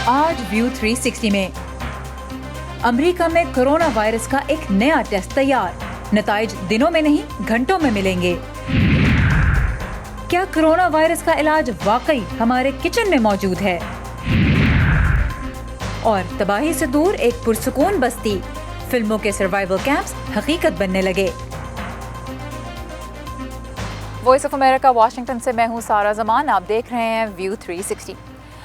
आज व्यू 360 में अमेरिका में कोरोना वायरस का एक नया टेस्ट तैयार, नताइज दिनों में नहीं घंटों में मिलेंगे। क्या कोरोना वायरस का इलाज वाकई हमारे किचन में मौजूद है? और तबाही से दूर एक पुरसुकून बस्ती, फिल्मों के सर्वाइवल कैंप्स हकीकत बनने लगे। वॉइस ऑफ अमेरिका वाशिंगटन से मैं हूँ सारा जमान, आप देख रहे हैं व्यू 360।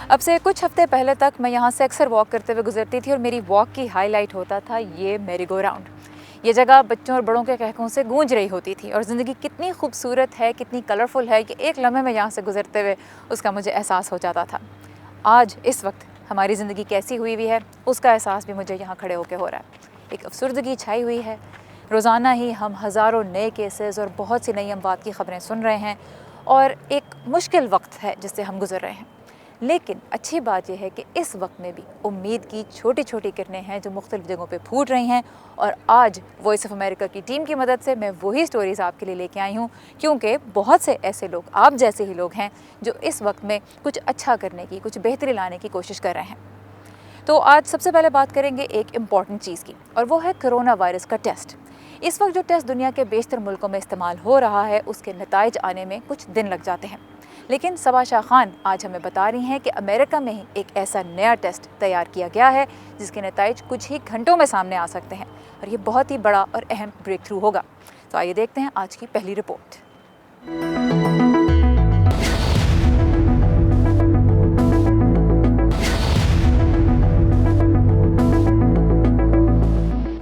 अब से कुछ हफ्ते पहले तक मैं यहाँ से अक्सर वॉक करते हुए गुजरती थी और मेरी वॉक की हाईलाइट होता था ये मेरी गो राउंड। ये जगह बच्चों और बड़ों के कहकों से गूंज रही होती थी और ज़िंदगी कितनी खूबसूरत है, कितनी कलरफुल है कि एक लम्हे में यहाँ से गुजरते हुए उसका मुझे एहसास हो जाता था। आज इस वक्त हमारी ज़िंदगी कैसी हुई है उसका एहसास भी मुझे यहाँ खड़े होकर हो रहा है। एक अफसरदगी छाई हुई है, रोज़ाना ही हम हज़ारों नए केसेस और बहुत सी नई अमवात की ख़बरें सुन रहे हैं और एक मुश्किल वक्त है जिससे हम गुजर रहे हैं। लेकिन अच्छी बात यह है कि इस वक्त में भी उम्मीद की छोटी छोटी किरणें हैं जो मुख्तलिफ़ जगहों पे फूट रही हैं। और आज वॉइस ऑफ अमेरिका की टीम की मदद से मैं वही स्टोरीज़ आपके लिए लेके आई हूँ, क्योंकि बहुत से ऐसे लोग, आप जैसे ही लोग हैं, जो इस वक्त में कुछ अच्छा करने की, कुछ बेहतरी लाने की कोशिश कर रहे हैं। तो आज सबसे पहले बात करेंगे एक इम्पॉर्टेंट चीज़ की, और वो है कोरोना वायरस का टेस्ट। इस वक्त जो टेस्ट दुनिया के बेशतर मुल्कों में इस्तेमाल हो रहा है उसके नताइज आने में कुछ दिन लग जाते हैं। लेकिन सबा शाह खान आज हमें बता रही हैं कि अमेरिका में ही एक ऐसा नया टेस्ट तैयार किया गया है जिसके नताइज कुछ ही घंटों में सामने आ सकते हैं और ये बहुत ही बड़ा और अहम ब्रेक थ्रू होगा। तो आइए देखते हैं आज की पहली रिपोर्ट।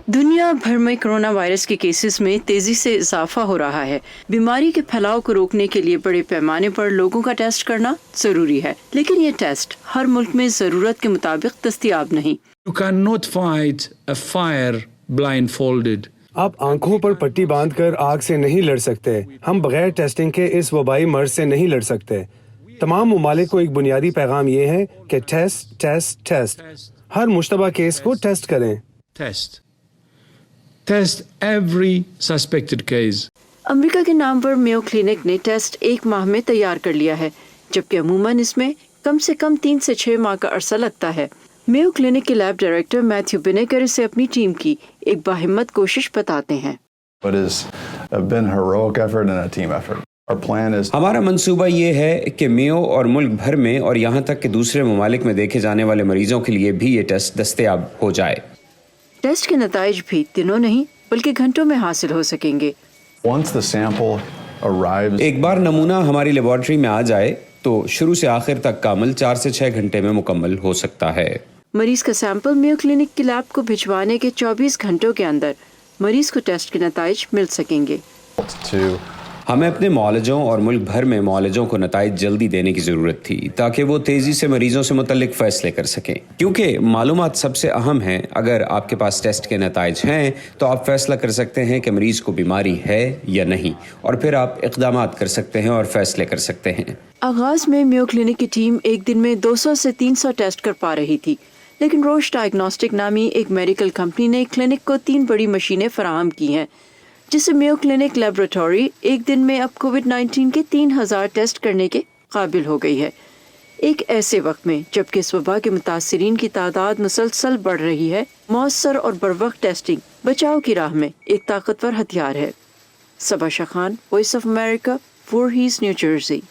दुनिया भर में कोरोना वायरस के केसेस में तेजी से इजाफा हो रहा है। बीमारी के फैलाव को रोकने के लिए बड़े पैमाने पर लोगों का टेस्ट करना जरूरी है, लेकिन ये टेस्ट हर मुल्क में जरूरत के मुताबिक दस्तयाब नहीं। You cannot fight a fire blindfolded. आप आंखों पर पट्टी बांधकर आग से नहीं लड़ सकते। हम बगैर टेस्टिंग के इस वबाई मर्ज से नहीं लड़ सकते। तमाम ममालिक को एक बुनियादी पैगाम ये है कि टेस्ट टेस्ट टेस्ट, हर मुश्तबा केस को टेस्ट करें। Test every suspected case. America के नाम पर मेयो क्लिनिक ने टेस्ट एक माह में तैयार कर लिया है, जबकि अमूमन इसमें कम से कम 3 से 6 माह का अरसा लगता है। मेयो क्लिनिक के लैब डायरेक्टर मैथ्यू बिनेकर इसे अपनी टीम की एक बाहिम्मत कोशिश बताते हैं। हमारा मंसूबा ये है कि मेयो और मुल्क भर में और यहाँ तक कि दूसरे ममालिक में देखे जाने वाले मरीजों के लिए भी ये टेस्ट दस्तयाब हो जाए। टेस्ट के नताइज भी दिनों नहीं बल्कि घंटों में हासिल हो सकेंगे। एक बार नमूना हमारी लेबोरेटरी में आ जाए तो शुरू से आखिर तक का अमल 4 से 6 घंटे में मुकम्मल हो सकता है। मरीज का सैंपल मेयो क्लिनिक की लैब को भिजवाने के 24 घंटों के अंदर मरीज को टेस्ट के नताइज मिल सकेंगे। हमें अपने मुआलजों और मुल्क भर में मुआलजों को नताइज जल्दी देने की ज़रूरत थी ताकि वो तेज़ी से मरीजों से मुतल्लिक फ़ैसले कर सकें, क्योंकि मालूमात सबसे अहम है। अगर आपके पास टेस्ट के नताइज हैं तो आप फ़ैसला कर सकते हैं कि मरीज़ को बीमारी है या नहीं, और फिर आप इक़दामात कर सकते हैं और फ़ैसले कर सकते हैं। आगाज़ में मेयो क्लिनिक की टीम एक दिन में 200 से 300 टेस्ट कर पा रही थी, लेकिन रोश डायग्नोस्टिक नामी एक मेडिकल कंपनी ने क्लिनिक को 3 बड़ी मशीनें फराहम की हैं, जिससे मेयो क्लिनिक लेबोरेटरी एक दिन में अब कोविड-19 के 3000 टेस्ट करने के काबिल हो गई है। एक ऐसे वक्त में जबकि इस वबा के मुतासरीन की तादाद मुसलसल बढ़ रही है, मौसर और बरवक्त टेस्टिंग बचाव की राह में एक ताकतवर हथियार है। Saba Shah Khan, Voice of America, Voorhees, New Jersey.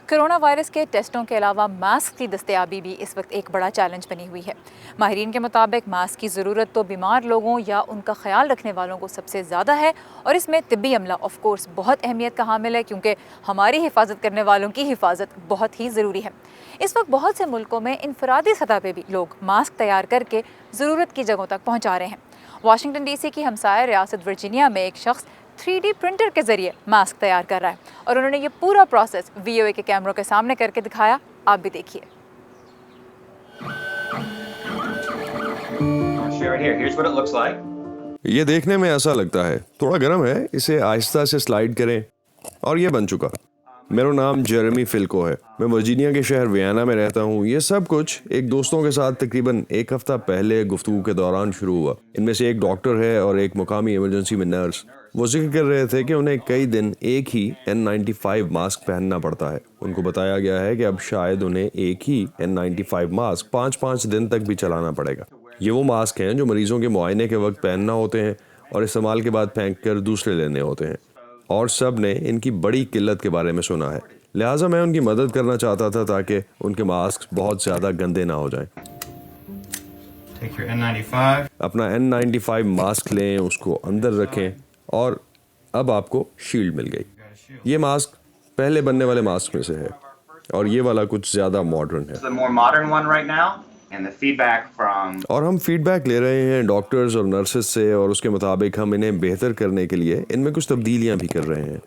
Corona virus के टेस्टों के अलावा मास्क की दस्तयाबी भी इस वक्त एक बड़ा चैलेंज बनी हुई है। माहिरीन के मुताबिक मास्क की ज़रूरत तो बीमार लोगों या उनका ख्याल रखने वालों को सबसे ज़्यादा है, और इसमें तिब्बी अमला ऑफ कोर्स बहुत अहमियत का हामिल है, क्योंकि हमारी हिफाजत करने वालों की हिफाजत बहुत ही ज़रूरी है। इस वक्त बहुत से मुल्कों में इनफरादी सतह पर भी लोग मास्क तैयार करके ज़रूरत की जगहों तक पहुँचा रहे हैं। वाशिंगटन DC की हमसाया रियासत वर्जीनिया में एक शख्स 3D प्रिंटर के जरिए मास्क तैयार कर रहा है और उन्होंने ये पूरा प्रोसेस VOA के कैमरों के सामने करके दिखाया। आप भी देखिए। ये देखने में ऐसा लगता है, थोड़ा गर्म है, इसे आहिस्ता से स्लाइड करें और ये बन चुका। میرا نام جیرمی فلکو ہے، میں ورجینیا کے شہر ویانا میں رہتا ہوں۔ یہ سب کچھ ایک دوستوں کے ساتھ تقریباً ایک ہفتہ پہلے گفتگو کے دوران شروع ہوا۔ ان میں سے ایک ڈاکٹر ہے اور ایک مقامی ایمرجنسی میں نرس۔ وہ ذکر کر رہے تھے کہ انہیں کئی دن ایک ہی N95 ماسک پہننا پڑتا ہے۔ ان کو بتایا گیا ہے کہ اب شاید انہیں ایک ہی N95 ماسک 5 دن تک بھی چلانا پڑے گا۔ یہ وہ ماسک ہیں جو مریضوں کے معائنے کے وقت پہننا ہوتے ہیں اور استعمال کے بعد پھینک کر دوسرے لینے ہوتے ہیں، اور سب نے ان کی بڑی قلت کے بارے میں سنا ہے۔ لہٰذا میں ان کی مدد کرنا چاہتا تھا تاکہ ان کے ماسک بہت زیادہ گندے نہ ہو جائیں۔ اپنا N95 ماسک لیں، اس کو اندر رکھیں، اور اب آپ کو شیلڈ مل گئی۔ یہ ماسک پہلے بننے والے ماسک میں سے ہے، اور یہ والا کچھ زیادہ ماڈرن ہے۔ اور ہم فیڈ بیک لے رہے ہیں ڈاکٹرز اور نرسز سے، اور اس کے مطابق ہم انہیں بہتر کرنے کے لیے ان میں کچھ تبدیلیاں بھی کر رہے ہیں۔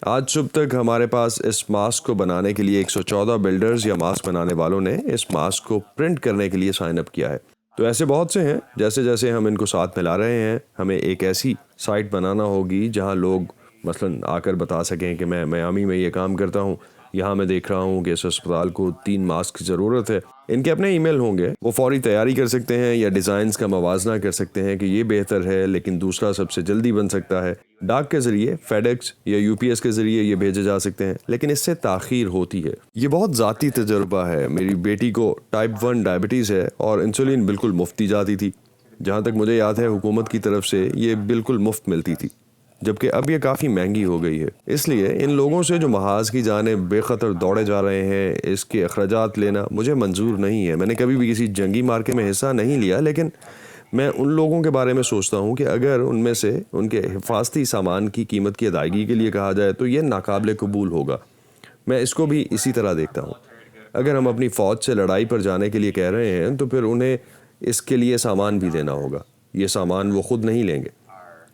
آج صبح تک ہمارے پاس اس ماسک کو بنانے کے لیے 114 بلڈرز یا ماسک بنانے والوں نے اس ماسک کو پرنٹ کرنے کے لیے سائن اپ کیا ہے۔ تو ایسے بہت سے ہیں۔ جیسے جیسے ہم ان کو ساتھ ملا رہے ہیں، ہمیں ایک ایسی سائٹ بنانا ہوگی جہاں لوگ مثلاً آ کر بتا سکیں کہ میں میامی میں یہ کام کرتا ہوں، یہاں میں دیکھ رہا ہوں کہ اس اسپتال کو 3 ماسک کی ضرورت ہے۔ ان کے اپنے ای میل ہوں گے، وہ فوری تیاری کر سکتے ہیں یا ڈیزائنز کا موازنہ کر سکتے ہیں کہ یہ بہتر ہے لیکن دوسرا سب سے جلدی بن سکتا ہے۔ ڈاک کے ذریعے، FedEx یا UPS کے ذریعے یہ بھیجے جا سکتے ہیں، لیکن اس سے تاخیر ہوتی ہے۔ یہ بہت ذاتی تجربہ ہے۔ میری بیٹی کو ٹائپ 1 ڈائبٹیز ہے اور انسولین بالکل مفت دی جاتی تھی۔ جہاں تک مجھے یاد ہے حکومت کی طرف سے یہ بالکل مفت ملتی تھی، جبکہ اب یہ کافی مہنگی ہو گئی ہے۔ اس لیے ان لوگوں سے جو محاذ کی جانب بے خطر دوڑے جا رہے ہیں، اس کے اخراجات لینا مجھے منظور نہیں ہے۔ میں نے کبھی بھی کسی جنگی مارکے میں حصہ نہیں لیا، لیکن میں ان لوگوں کے بارے میں سوچتا ہوں کہ اگر ان میں سے ان کے حفاظتی سامان کی قیمت کی ادائیگی کے لیے کہا جائے تو یہ ناقابل قبول ہوگا۔ میں اس کو بھی اسی طرح دیکھتا ہوں۔ اگر ہم اپنی فوج سے لڑائی پر جانے کے لیے کہہ رہے ہیں تو پھر انہیں اس کے لیے سامان بھی دینا ہوگا۔ یہ سامان وہ خود نہیں لیں گے۔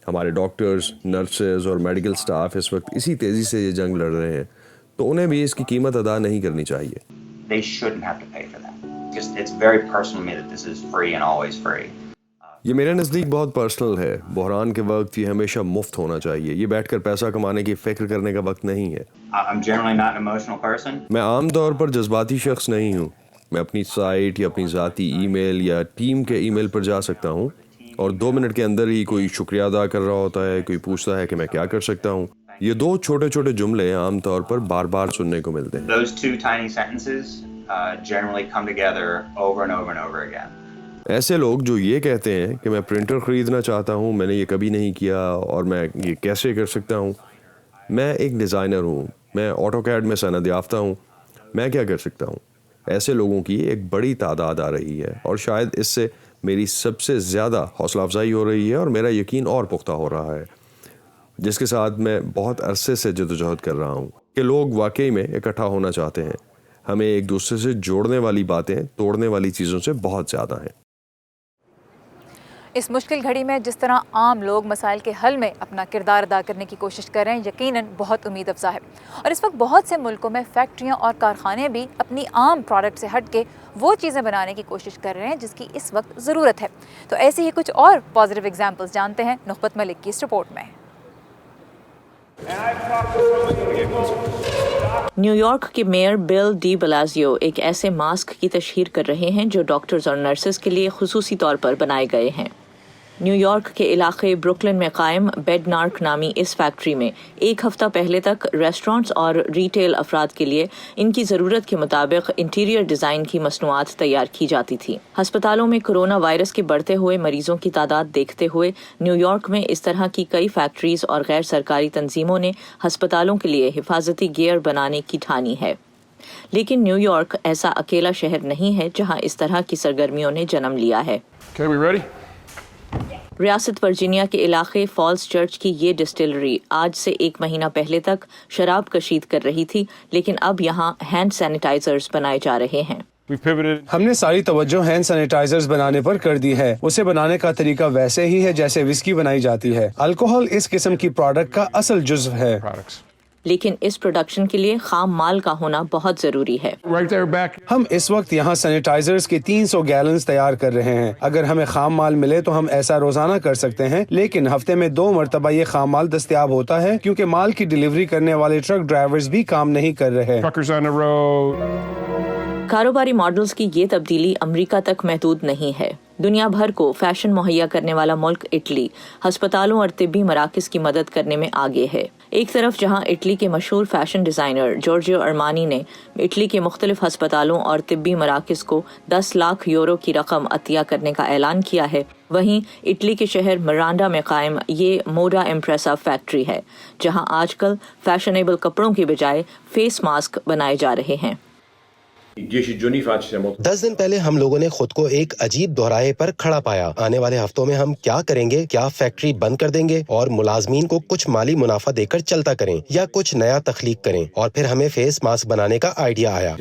ہمارے ڈاکٹرز، نرسز اور میڈیکل سٹاف اس وقت اسی تیزی سے یہ جنگ لڑ رہے ہیں، تو انہیں بھی اس کی قیمت ادا نہیں کرنی چاہیے۔ They shouldn't have to pay for that. It's very personal to me that this is free and always free. یہ میرے نزدیک بہت پرسنل ہے۔ بحران کے وقت یہ ہمیشہ مفت ہونا چاہیے۔ یہ بیٹھ کر پیسہ کمانے کی فکر کرنے کا وقت نہیں ہے۔ I'm generally not an emotional person. میں عام طور پر جذباتی شخص نہیں ہوں۔ میں اپنی سائٹ یا اپنی ذاتی ای میل یا ٹیم کے ای میل پر جا سکتا ہوں اور 2 منٹ کے اندر ہی کوئی شکریہ ادا کر رہا ہوتا ہے، کوئی پوچھتا ہے کہ میں کیا کر سکتا ہوں۔ یہ 2 چھوٹے چھوٹے جملے عام طور پر بار بار سننے کو ملتے ہیں۔ Those 2 tiny sentences generally come together over and over and over again. ایسے لوگ جو یہ کہتے ہیں کہ میں پرنٹر خریدنا چاہتا ہوں، میں نے یہ کبھی نہیں کیا اور میں یہ کیسے کر سکتا ہوں۔ میں ایک ڈیزائنر ہوں، میں AutoCAD میں سند یافتہ ہوں، میں کیا کر سکتا ہوں۔ ایسے لوگوں کی ایک بڑی تعداد آ رہی ہے، اور شاید اس سے میری سب سے زیادہ حوصلہ افزائی ہو رہی ہے اور میرا یقین اور پختہ ہو رہا ہے، جس کے ساتھ میں بہت عرصے سے جدوجہد کر رہا ہوں کہ لوگ واقعی میں اکٹھا ہونا چاہتے ہیں۔ ہمیں ایک دوسرے سے جوڑنے والی باتیں توڑنے والی چیزوں سے بہت زیادہ ہیں۔ اس مشکل گھڑی میں جس طرح عام لوگ مسائل کے حل میں اپنا کردار ادا کرنے کی کوشش کر رہے ہیں، یقیناً بہت امید افزا ہے۔ اور اس وقت بہت سے ملکوں میں فیکٹریاں اور کارخانے بھی اپنی عام پروڈکٹ سے ہٹ کے وہ چیزیں بنانے کی کوشش کر رہے ہیں جس کی اس وقت ضرورت ہے۔ تو ایسی ہی کچھ اور پازیٹیو ایگزامپلز جانتے ہیں نخبت ملک کی اس رپورٹ میں۔ نیو یارک کے میئر بل ڈی بلازیو ایک ایسے ماسک کی تشہیر کر رہے ہیں جو ڈاکٹرز اور نرسز کے لیے خصوصی طور پر بنائے گئے ہیں۔ نیو یارک کے علاقے بروکلن میں قائم بیڈ نارک نامی اس فیکٹری میں 1 ہفتہ پہلے تک ریسٹورانٹس اور ریٹیل افراد کے لیے ان کی ضرورت کے مطابق انٹیریئر ڈیزائن کی مصنوعات تیار کی جاتی تھی۔ ہسپتالوں میں کورونا وائرس کے بڑھتے ہوئے مریضوں کی تعداد دیکھتے ہوئے نیو یارک میں اس طرح کی کئی فیکٹریز اور غیر سرکاری تنظیموں نے ہسپتالوں کے لیے حفاظتی گیئر بنانے کی ٹھانی ہے۔ لیکن نیو یارک ایسا اکیلا شہر نہیں ہے جہاں اس طرح کی سرگرمیوں نے جنم لیا ہے۔ Okay, we ready? ریاست ورجینیا کے علاقے فالز چرچ کی یہ ڈسٹلری آج سے 1 مہینہ پہلے تک شراب کشید کر رہی تھی، لیکن اب یہاں ہینڈ سینیٹائزرز بنائے جا رہے ہیں۔ ہم نے ساری توجہ ہینڈ سینیٹائزرز بنانے پر کر دی ہے۔ اسے بنانے کا طریقہ ویسے ہی ہے جیسے وسکی بنائی جاتی ہے۔ الکوہل اس قسم کی پروڈکٹ کا اصل جزو ہے۔ लेकिन इस प्रोडक्शन के लिए खाम माल का होना बहुत ज़रूरी है। हम इस वक्त यहाँ सैनिटाइजर्स के 300 गैलन्स तैयार कर रहे हैं। अगर हमें खाम माल मिले तो हम ऐसा रोजाना कर सकते हैं, लेकिन हफ्ते में 2 मरतबा ये खाम माल दस्तयाब होता है क्योंकि माल की डिलीवरी करने वाले ट्रक ड्राइवर्स भी काम नहीं कर रहे। कारोबारी मॉडल्स की ये तब्दीली अमेरिका तक महदूद नहीं है। दुनिया भर को फैशन मुहैया करने वाला मुल्क इटली हस्पतालों और तिब्बी मराकज़ की मदद करने में आगे है। एक तरफ जहां इटली के मशहूर फैशन डिज़ाइनर जॉर्जियो अरमानी ने इटली के मुख्तलिफ हस्पतालों और तिब्बी मराकज़ को 10 लाख यूरो की रकम अतिया करने का ऐलान किया है, वहीं इटली के शहर मिरांडा में कायम ये मोडा इम्प्रेसा फैक्ट्री है, जहां आजकल फैशनेबल कपड़ों के बजाय फेस मास्क बनाए जा रहे हैं। 10 दिन पहले हम लोगों ने खुद को एक अजीब दोहराए पर खड़ा पाया। आने वाले हफ्तों में हम क्या करेंगे? क्या फैक्ट्री बंद कर देंगे और मुलाजमीन को कुछ माली मुनाफा देकर चलता करें, या कुछ नया तख्लीक करें? और फिर हमें फेस मास्क बनाने का आइडिया आया।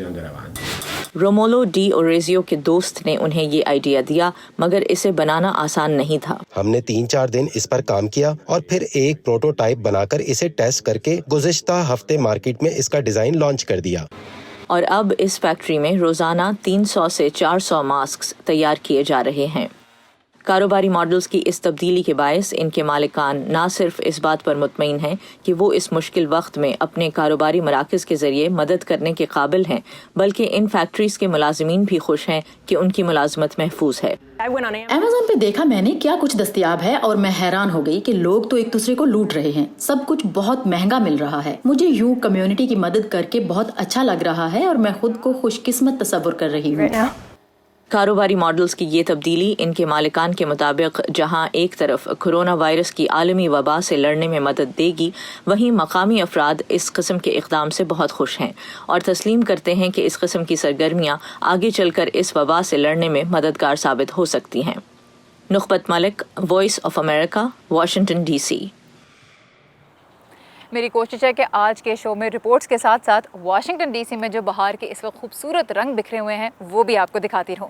रोमोलो डी ओरेजियो के दोस्त ने उन्हें ये आइडिया दिया, मगर इसे बनाना आसान नहीं था। हमने 3-4 दिन इस पर काम किया और फिर एक प्रोटोटाइप बनाकर इसे टेस्ट करके गुज़िश्ता हफ्ते मार्केट में इसका डिजाइन लॉन्च कर दिया। और अब इस फैक्ट्री में रोजाना 300 से 400 मास्क तैयार किए जा रहे हैं। कारोबारी मॉडल्स की इस तब्दीली के बायस इनके मालिकान ना सिर्फ इस बात पर मुतमईन हैं कि वो इस मुश्किल वक्त में अपने कारोबारी मराकज़ के जरिए मदद करने के काबिल हैं, बल्कि इन फैक्ट्रीज के मुलाजिमीन भी खुश हैं कि उनकी मुलाजमत महफूज है। अमेज़न पे देखा मैंने क्या कुछ दस्तयाब है और मैं हैरान हो गई कि लोग तो एक दूसरे को लूट रहे हैं। सब कुछ बहुत महंगा मिल रहा है। मुझे यूं कम्युनिटी की मदद करके बहुत अच्छा लग रहा है और मैं खुद को खुशकिस्मत तस्वुर कर रही हूँ। कारोबारी मॉडल्स की ये तब्दीली इनके मालिकान के मुताबिक जहां एक तरफ कोरोना वायरस की आलमी वबा से लड़ने में मदद देगी, वहीं मकामी अफराद इस किस्म के इक़दाम से बहुत खुश हैं और तस्लीम करते हैं कि इस किस्म की सरगर्मियां आगे चलकर इस वबा से लड़ने में मददगार साबित हो सकती हैं। Nukhbat Malik, Voice of America, Washington DC। मेरी कोशिश है कि आज के शो में रिपोर्ट्स के साथ साथ वाशिंगटन DC में जो बाहर के इस वक्त खूबसूरत रंग बिखरे हुए हैं वो भी आपको दिखाती रहूं।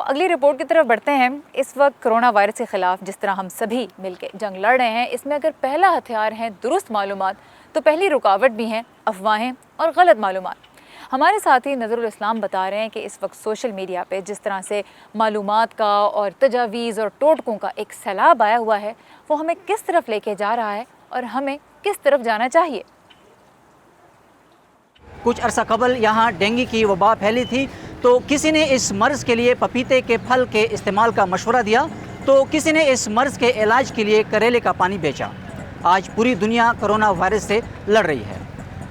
अगली रिपोर्ट की तरफ बढ़ते हैं। इस वक्त कोरोना वायरस के ख़िलाफ़ जिस तरह हम सभी मिलकर जंग लड़ रहे हैं, इसमें अगर पहला हथियार है दुरुस्त मालूमात, तो पहली रुकावट भी हैं अफवाहें और गलत मालूमात। हमारे साथी नज़रुल इस्लाम बता रहे हैं कि इस वक्त सोशल मीडिया पे जिस तरह से मालूमात का और तजावीज़ और टोटकों का एक सैलाब आया हुआ है, वो हमें किस तरफ लेके जा रहा है और हमें किस तरफ जाना चाहिए। कुछ अरसा कबल यहाँ डेंगू की वबा फैली थी, तो किसी ने इस मर्ज़ के लिए पपीते के फल के इस्तेमाल का मशवरा दिया, तो किसी ने इस मर्ज़ के इलाज के लिए करेले का पानी बेचा। आज पूरी दुनिया कोरोना वायरस से लड़ रही है।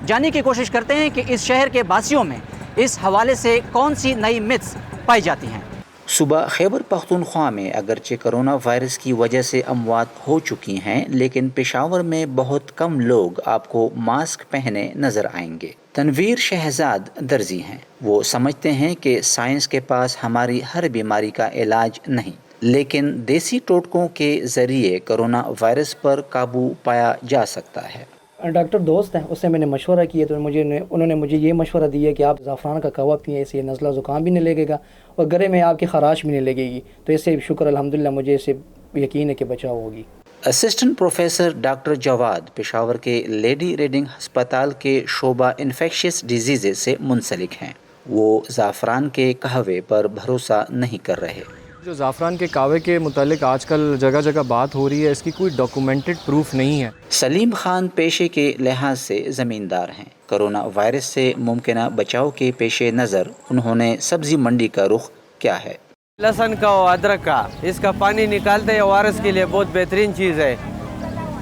जानने की कोशिश करते हैं कि इस शहर के बासियों में इस हवाले से कौन सी नई मिथ्स पाई जाती हैं। सुबह खैबर पख्तूनख्वा में अगरचे कोरोना वायरस की वजह से अमवात हो चुकी हैं, लेकिन पेशावर में बहुत कम लोग आपको मास्क पहने नज़र आएंगे। तनवीर शहजाद दर्जी हैं। वो समझते हैं कि साइंस के पास हमारी हर बीमारी का इलाज नहीं, लेकिन देसी टोटकों के ज़रिए कोरोना वायरस पर काबू पाया जा सकता है। डॉक्टर दोस्त हैं, उससे मैंने मशवरा किया तो उन्होंने मुझे ये मशवरा दिया कि आप ज़ाफ़रान का कहवा पिए, इससे नज़ला ज़ुकाम भी नहीं लगेगा और गले में आपकी खराश भी नहीं लगेगी। तो इससे शुक्र अल्हम्दुलिल्लाह मुझे इससे यकीन है कि बचाव होगी। Assistant professor doctor Jawad Peshawar के लेडी रीडिंग हस्पताल के शोबा इन्फेक्शियस डिजीज़ से मुंसलिक हैं। वो ज़ाफ़रान के कहवे पर भरोसा नहीं कर रहे। जो ज़ाफ़रान के कहवे के मुतालिक आजकल जगह जगह बात हो रही है, इसकी कोई डॉक्यूमेंटेड प्रूफ नहीं है। सलीम खान पेशे के लिहाज से ज़मींदार हैं। कोरोना वायरस से मुमकिन बचाव के पेश नज़र उन्होंने सब्ज़ी मंडी का रुख किया है। लहसुन का और अदरक का इसका पानी निकालते हैं, वायरस के लिए बहुत बेहतरीन चीज़ है।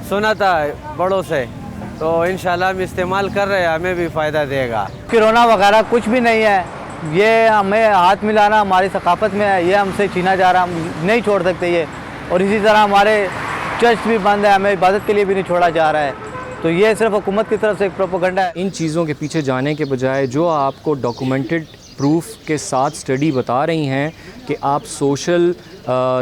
सुना था बड़ों से, तो इंशाल्लाह हम इस्तेमाल कर रहे हैं, हमें भी फ़ायदा देगा। कोरोना वगैरह कुछ भी नहीं है, ये हमें हाथ मिलाना हमारी सकाफत में है, ये हमसे छीना जा रहा, हम नहीं छोड़ सकते ये। और इसी तरह हमारे चर्च भी बंद है, हमें इबादत के लिए भी नहीं छोड़ा जा रहा है। तो ये सिर्फ हुकूमत की तरफ से एक प्रोपेगेंडा है। इन चीज़ों के पीछे जाने के बजाय जो आपको डॉक्यूमेंटेड प्रूफ के साथ स्टडी बता रही हैं कि आप सोशल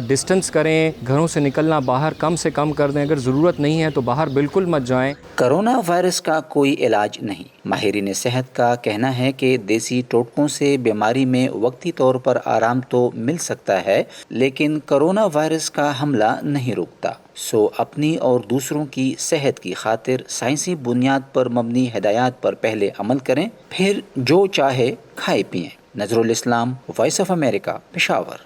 डिस्टेंस करें, घरों से निकलना बाहर कम से कम कर दें, अगर ज़रूरत नहीं है तो बाहर बिल्कुल मत जाएं। कोरोना वायरस का कोई इलाज नहीं। माहिरीन सेहत का कहना है कि देसी टोटकों से बीमारी में वक्ती तौर पर आराम तो मिल सकता है, लेकिन कोरोना वायरस का हमला नहीं रुकता। सो अपनी और दूसरों की सेहत की खातिर साइंसी बुनियाद पर मबनी हिदायत पर पहले अमल करें, फिर जो चाहे खाए पिएं। Nazrul Islam, Voice of America, Peshawar.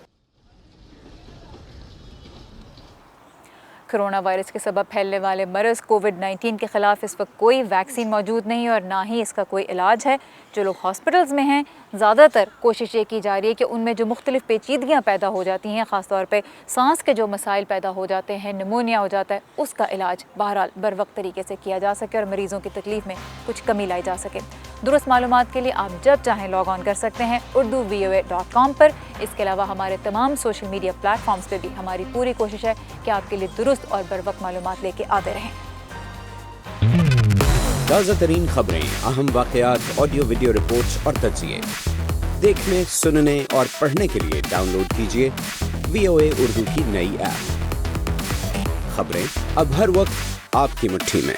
Corona virus के सबब फैलने वाले मर्ज़ कोविड-19 के ख़िलाफ़ इस वक्त कोई वैक्सीन मौजूद नहीं और ना ही इसका कोई इलाज है। जो लोग हॉस्पिटल्स में हैं, ज़्यादातर कोशिश ये की जा रही है कि उनमें जो मुख्तलिफ़ पेचीदगियाँ पैदा हो जाती हैं, ख़ास तौर पे सांस के जो मसाइल पैदा हो जाते हैं, निमोनिया हो जाता है, उसका इलाज बहरहाल बर वक्त तरीके से किया जा सके और मरीज़ों की तकलीफ़ में कुछ कमी लाई जा सके। दुरुस्त मालूमात के लिए आप जब चाहें लॉग ऑन कर सकते हैं urduvoa.com पर। इसके अलावा हमारे तमाम सोशल मीडिया प्लेटफॉर्म्स पे भी हमारी पूरी कोशिश है कि आपके लिए दुरुस्त और बर वक्त मालूमात लेके आते रहें। ताज़ा तरीन खबरें, अहम वाक़यात, ऑडियो वीडियो रिपोर्ट्स और तज्ज़िये देखने, सुनने और पढ़ने के लिए डाउनलोड कीजिए VOA उर्दू की नई ऐप। खबरें अब हर वक्त आपकी मुट्ठी में।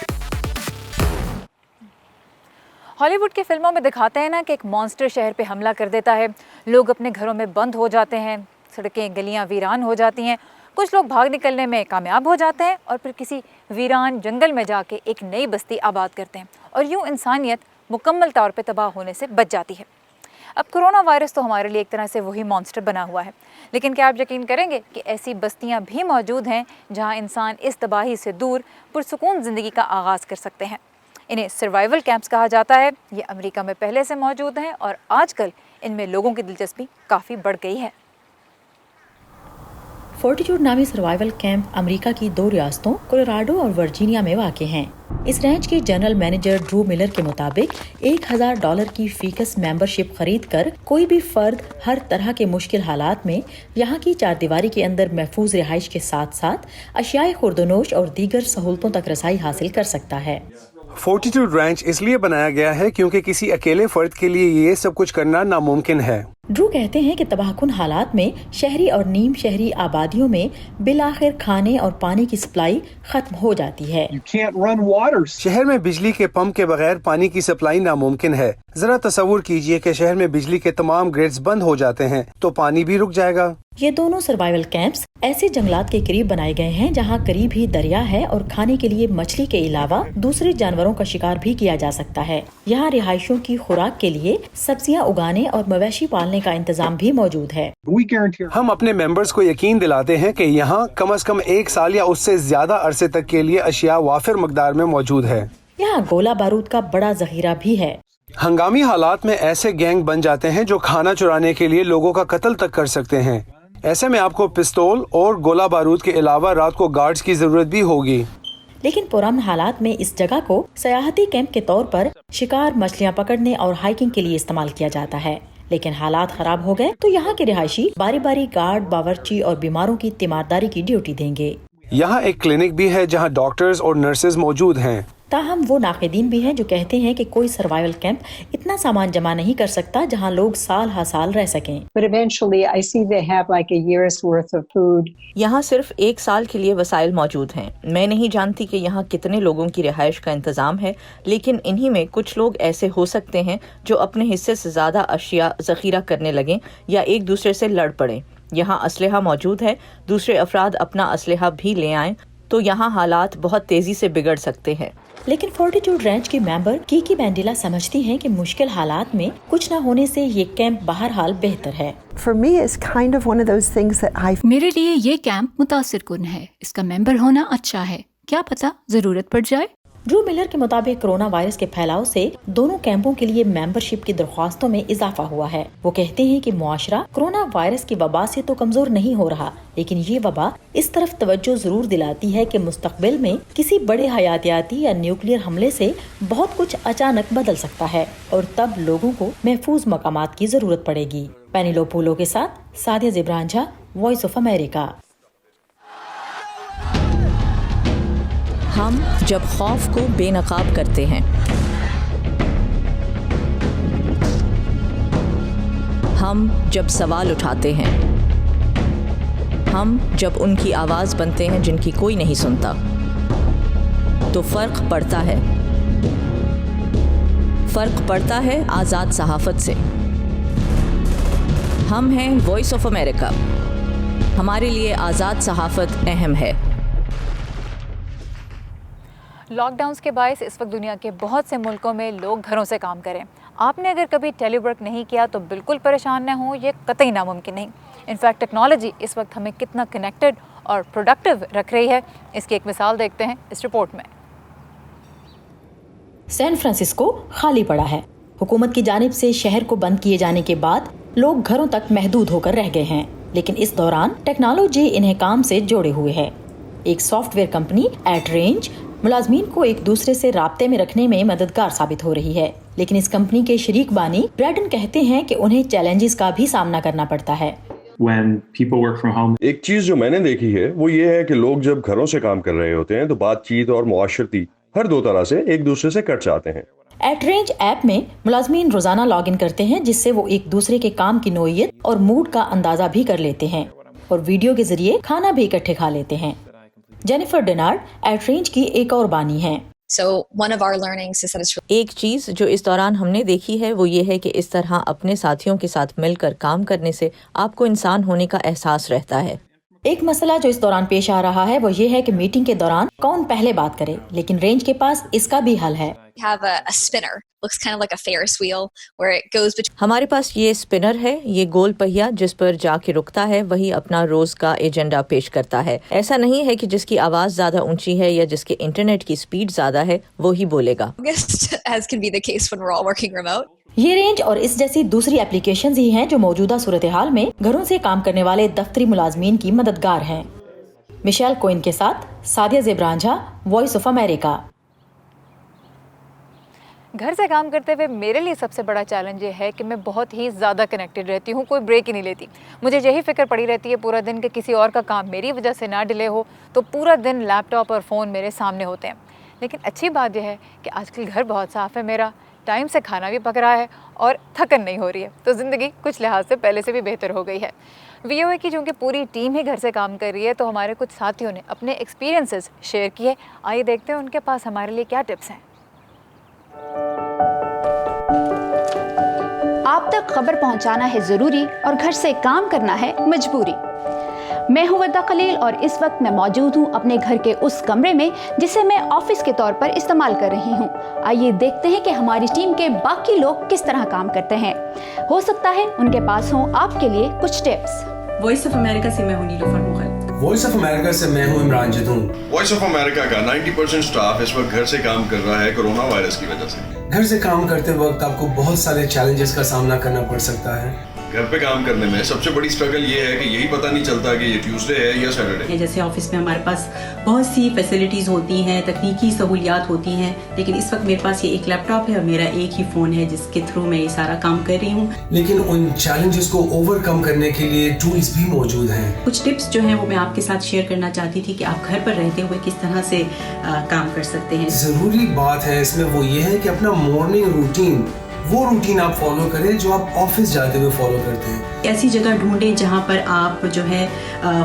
हॉलीवुड की फिल्मों में दिखाते हैं ना कि एक मॉन्स्टर शहर पे हमला कर देता है, लोग अपने घरों में बंद हो जाते हैं, सड़कें गलियां वीरान हो जाती हैं, कुछ लोग भाग निकलने में कामयाब हो जाते हैं और फिर किसी वीरान जंगल में जाके एक नई बस्ती आबाद करते हैं और यूँ इंसानियत मुकम्मल तौर पे तबाह होने से बच जाती है। अब कोरोना वायरस तो हमारे लिए एक तरह से वही मॉन्स्टर बना हुआ है, लेकिन क्या आप यकीन करेंगे कि ऐसी बस्तियां भी मौजूद हैं जहां इंसान इस तबाही से दूर पुरसुकून ज़िंदगी का आगाज़ कर सकते हैं। इन्हें सर्वाइवल कैंप्स कहा जाता है। ये अमेरिका में पहले से मौजूद हैं और आजकल इनमें लोगों की दिलचस्पी काफ़ी बढ़ गई है। फोर्टिट्यूड नामी सर्वाइवल कैंप अमेरिका की 2 रियासतों कोलोराडो और वर्जीनिया में वाक़ हैं। इस रेंज के जनरल मैनेजर ड्रू मिलर के मुताबिक $1000 की फीकस मेंबरशिप खरीद कर कोई भी फर्द हर तरह के मुश्किल हालात में यहाँ की चारदीवारी के अंदर महफूज रिहाइश के साथ साथ अशियाए खुर्दनोश और दीगर सहूलतों तक रसाई हासिल कर सकता है। फोर्टिट्यूड रैंच इसलिए बनाया गया है क्योंकि किसी अकेले फर्द के लिए ये सब कुछ करना नामुमकिन है। ड्रू कहते हैं कि तबाहकुन हालात में शहरी और नीम शहरी आबादियों में बिलाखिर खाने और पानी की सप्लाई खत्म हो जाती है। शहर में बिजली के पंप के बगैर पानी की सप्लाई नामुमकिन है। जरा तसव्वुर कीजिए कि शहर में बिजली के तमाम ग्रिड्स बंद हो जाते हैं तो पानी भी रुक जाएगा। ये दोनों सर्वाइवल कैंप्स ऐसे जंगलात के करीब बनाए गए हैं जहाँ करीब ही दरिया है और खाने के लिए मछली के अलावा दूसरे जानवरों का शिकार भी किया जा सकता है। यहाँ रिहायशियों की खुराक के लिए सब्जियाँ उगाने और मवेशी पालने का इंतजाम भी मौजूद है। हम अपने मेंबर्स को यकीन दिलाते हैं कि यहाँ कम से कम 1 साल या उससे ज्यादा अरसे तक के लिए अशिया वाफिर मकदार में मौजूद है। यहाँ गोला बारूद का बड़ा जखीरा भी है। हंगामी हालात में ऐसे गैंग बन जाते हैं जो खाना चुराने के लिए लोगों का कत्ल तक कर सकते हैं। ऐसे में आपको पिस्तौल और गोला बारूद के अलावा रात को गार्ड्स की जरूरत भी होगी। लेकिन पुराने हालात में इस जगह को सयाहती कैंप के तौर पर शिकार, मछलियाँ पकड़ने और हाइकिंग के लिए इस्तेमाल किया जाता है। लेकिन हालात खराब हो गए तो यहाँ के रिहायशी बारी बारी गार्ड, बावर्ची और बीमारों की तीमारदारी की ड्यूटी देंगे। यहाँ एक क्लिनिक भी है जहाँ डॉक्टर्स और नर्सेज मौजूद हैं। ताहम वो नाक़िदीन भी हैं जो कहते हैं कि कोई सर्वाइवल कैंप इतना सामान जमा नहीं कर सकता जहां लोग साल हर साल रह सकें। यहाँ सिर्फ 1 साल के लिए वसाइल मौजूद हैं। मैं नहीं जानती कि यहाँ कितने लोगों की रिहाइश का इंतजाम है, लेकिन इन्हीं में कुछ लोग ऐसे हो सकते हैं जो अपने हिस्से से ज्यादा अशिया जखीरा करने लगें या एक दूसरे से लड़ पड़ें। यहाँ असलहा मौजूद है, दूसरे अफराद अपना असलहा भी ले आएं तो यहाँ हालात बहुत तेजी से बिगड़ सकते हैं। लेकिन फोर्टिट्यूड रैंच की मेंबर कीकी बैंडिला समझती हैं कि मुश्किल हालात में कुछ न होने से ये कैंप बहरहाल बेहतर है। मेरे लिए ये कैंप मुतासिरकुन है। इसका मेंबर होना अच्छा है, क्या पता जरूरत पड़ जाए। ड्रू मिलर के मुताबिक कोरोना वायरस के फैलाव से दोनों कैंपों के लिए मेंबरशिप की दरख्वास्तों में इजाफा हुआ है। वो कहते हैं कि मुआशरा कोरोना वायरस की वबा से तो कमजोर नहीं हो रहा, लेकिन ये वबा इस तरफ तवज्जो जरूर दिलाती है कि मुस्तकबिल में किसी बड़े हयातियाती या न्यूक्लियर हमले से बहुत कुछ अचानक बदल सकता है और तब लोगों को महफूज मकामात की जरूरत पड़ेगी। पेनिलोपोलो के साथ Sadia Zibran Jha, Voice of America. हम जब खौफ को बेनकाब करते हैं, हम जब सवाल उठाते हैं, ہم جب ان کی آواز بنتے ہیں جن کی کوئی نہیں سنتا تو فرق پڑتا ہے. فرق پڑتا ہے آزاد صحافت سے. ہم ہیں وائس آف امریکہ. ہمارے لیے آزاد صحافت اہم ہے. لاک ڈاؤنز کے باعث اس وقت دنیا کے بہت سے ملکوں میں لوگ گھروں سے کام کریں. آپ نے اگر کبھی ٹیلی ورک نہیں کیا تو بالکل پریشان نہ ہوں، یہ قطعی ناممکن نہیں. انفیکٹ ٹیکنالوجی اس وقت ہمیں کتنا کنیکٹڈ اور پروڈکٹیو رکھ رہی ہے، اس کی ایک مثال دیکھتے ہیں اس رپورٹ میں. سین فرانسسکو خالی پڑا ہے. حکومت کی جانب سے شہر کو بند کیے جانے کے بعد لوگ گھروں تک محدود ہو کر رہ گئے ہیں، لیکن اس دوران ٹیکنالوجی انہیں کام سے جوڑے ہوئے ہے. ایک سافٹ ویئر کمپنی ایٹ رینج ملازمین کو ایک دوسرے سے رابطے میں رکھنے میں مددگار ثابت ہو رہی ہے، لیکن اس کمپنی کے شریک بانی بریڈن کہتے ہیں کہ انہیں چیلنجز کا بھی سامنا کرنا پڑتا ہے. ایک چیز جو میں نے دیکھی ہے وہ یہ ہے کہ لوگ جب گھروں سے کام کر رہے ہوتے ہیں تو بات چیت اور معاشرتی ہر دو طرح سے ایک دوسرے سے کٹ جاتے ہیں. ایٹ رینج ایپ میں ملازمین روزانہ لاگ ان کرتے ہیں، جس سے وہ ایک دوسرے کے کام کی نوعیت اور موڈ کا اندازہ بھی کر لیتے ہیں اور ویڈیو کے ذریعے کھانا بھی اکٹھے کھا لیتے ہیں. جینیفر ڈینارڈ ایٹ رینج کی ایک اور بانی ہیں. ایک چیز جو اس دوران ہم نے دیکھی ہے وہ یہ ہے کہ اس طرح اپنے ساتھیوں کے ساتھ مل کر کام کرنے سے آپ کو انسان ہونے کا احساس رہتا ہے. ایک مسئلہ جو اس دوران پیش آ رہا ہے وہ یہ ہے کہ میٹنگ کے دوران کون پہلے بات کرے، لیکن رینج کے پاس اس کا بھی حل ہے. ہمارے پاس یہ اسپنر ہے، یہ گول پہیا جس پر جا کے رکتا ہے وہی اپنا روز کا ایجنڈا پیش کرتا ہے. ایسا نہیں ہے کہ جس کی آواز زیادہ اونچی ہے یا جس کے انٹرنیٹ کی سپیڈ زیادہ ہے وہی بولے گا. یہ رینج اور اس جیسی دوسری اپلیکیشنز ہی ہیں جو موجودہ صورتحال میں گھروں سے کام کرنے والے دفتری ملازمین کی مددگار ہیں. مشیل کوئن کے ساتھ سادیہ زیبرانجھا، وائس آف امریکہ. گھر سے کام کرتے ہوئے میرے لیے سب سے بڑا چیلنج یہ ہے کہ میں بہت ہی زیادہ کنیکٹڈ رہتی ہوں، کوئی بریک ہی نہیں لیتی. مجھے یہی فکر پڑی رہتی ہے پورا دن کہ کسی اور کا کام میری وجہ سے نہ ڈیلے ہو، تو پورا دن لیپ ٹاپ اور فون میرے سامنے ہوتے ہیں. لیکن اچھی بات یہ ہے کہ آج کل گھر بہت صاف ہے، میرا ٹائم سے کھانا بھی پک رہا ہے اور تھکن نہیں ہو رہی ہے، تو زندگی کچھ لحاظ سے پہلے سے بھی بہتر ہو گئی ہے. وی او اے کی چونکہ پوری ٹیم ہی گھر سے کام کر رہی ہے تو ہمارے کچھ ساتھیوں نے اپنے ایکسپیرینسز شیئر کیے. آئیے دیکھتے ہیں ان کے پاس ہمارے لیے کیا ٹپس ہیں. آپ تک خبر پہنچانا ہے ضروری اور گھر سے کام کرنا ہے مجبوری. میں ہوں وردہ خلیل اور اس وقت میں موجود ہوں اپنے گھر کے اس کمرے میں جسے میں آفس کے طور پر استعمال کر رہی ہوں. آئیے دیکھتے ہیں کہ ہماری ٹیم کے باقی لوگ کس طرح کام کرتے ہیں. ہو سکتا ہے ان کے پاس ہوں آپ کے لیے کچھ ٹپس. وائس آف امریکہ سے میں ہوں نیلوفر مغل. وائس آف امریکہ سے میں ہوں عمران جدون. وائس آف امریکہ کا 90% سٹاف اس وقت گھر سے کام کر رہا ہے کورونا وائرس کی وجہ سے. گھر سے کام کرتے وقت آپ کو بہت سارے چیلنجز کا سامنا کرنا پڑ سکتا ہے. گھر پہ کام کرنے میں سب سے بڑی اسٹرگل یہ ہے کہ یہی پتہ نہیں چلتا کہ یہ ٹیوزڈے ہے یا سیٹرڈے. جیسے آفس میں ہمارے پاس بہت سی فیسلٹیز ہوتی ہیں، تکنیکی سہولیات ہوتی ہیں، لیکن اس وقت میرے پاس یہ ایک لیپ ٹاپ ہے اور میرا ایک ہی فون ہے جس کے تھرو میں یہ سارا کام کر رہی ہوں. لیکن ان چیلنجز کو اوور کم کرنے کے لیے ٹولز بھی موجود ہیں. کچھ ٹپس جو ہیں وہ میں آپ کے ساتھ شیئر کرنا چاہتی تھی کہ آپ گھر پر رہتے ہوئے کس طرح سے کام کر سکتے ہیں. ضروری بات ہے اس میں وہ یہ ہے کہ اپنا مارننگ روٹین وہ روٹین آپ فالو کریں جو آپ آفس جاتے ہوئے فالو کرتے ہیں. ایسی جگہ ڈھونڈیں جہاں پر آپ جو ہے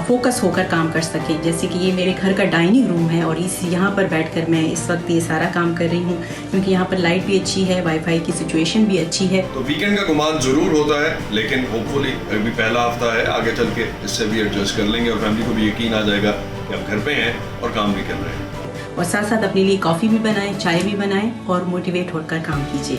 فوکس ہو کر کام کر سکیں. جیسے کہ یہ میرے گھر کا ڈائننگ روم ہے اور یہاں پر بیٹھ کر میں اس وقت یہ سارا کام کر رہی ہوں کیونکہ یہاں پر لائٹ بھی اچھی ہے، وائی فائی کی سچویشن بھی اچھی ہے. تو ویکینڈ کا گمان ضرور ہوتا ہے لیکن ہوپ فلی ابھی پہلا ہفتہ ہے، آگے چل کے اس سے بھی ایڈجسٹ کر لیں گے اور فیملی کو بھی یقین آ جائے گا کہ آپ گھر پہ ہیں اور کام بھی کر رہے ہیں. اور ساتھ ساتھ اپنے لیے کافی بھی بنائیں، چائے بھی بنائیں اور موٹیویٹ ہو کر کام کیجیے.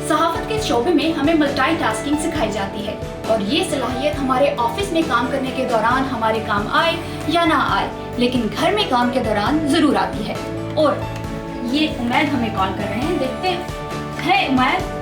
صحافت کے شعبے میں ہمیں ملٹی ٹاسکنگ سکھائی جاتی ہے اور یہ صلاحیت ہمارے آفس میں کام کرنے کے دوران ہمارے کام آئے یا نہ آئے لیکن گھر میں کام کے دوران ضرور آتی ہے. اور یہ عمید ہمیں کال کر رہے ہیں، دیکھتے ہیں. ہے عمید؟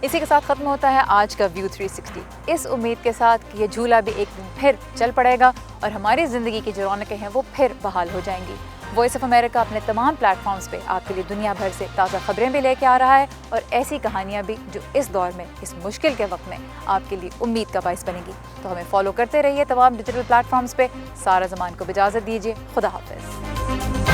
اسی کے ساتھ ختم ہوتا ہے آج کا ویو 360، اس امید کے ساتھ کہ یہ جھولا بھی ایک دن پھر چل پڑے گا اور ہماری زندگی کی جو رونقیں ہیں وہ پھر بحال ہو جائیں گی. وائس آف امریکہ اپنے تمام پلیٹ فارمز پہ آپ کے لیے دنیا بھر سے تازہ خبریں بھی لے کے آ رہا ہے اور ایسی کہانیاں بھی جو اس دور میں، اس مشکل کے وقت میں آپ کے لیے امید کا باعث بنے گی. تو ہمیں فالو کرتے رہیے تمام ڈیجیٹل پلیٹ فارمز پہ. سارا زمان کو اجازت دیجیے. خدا حافظ.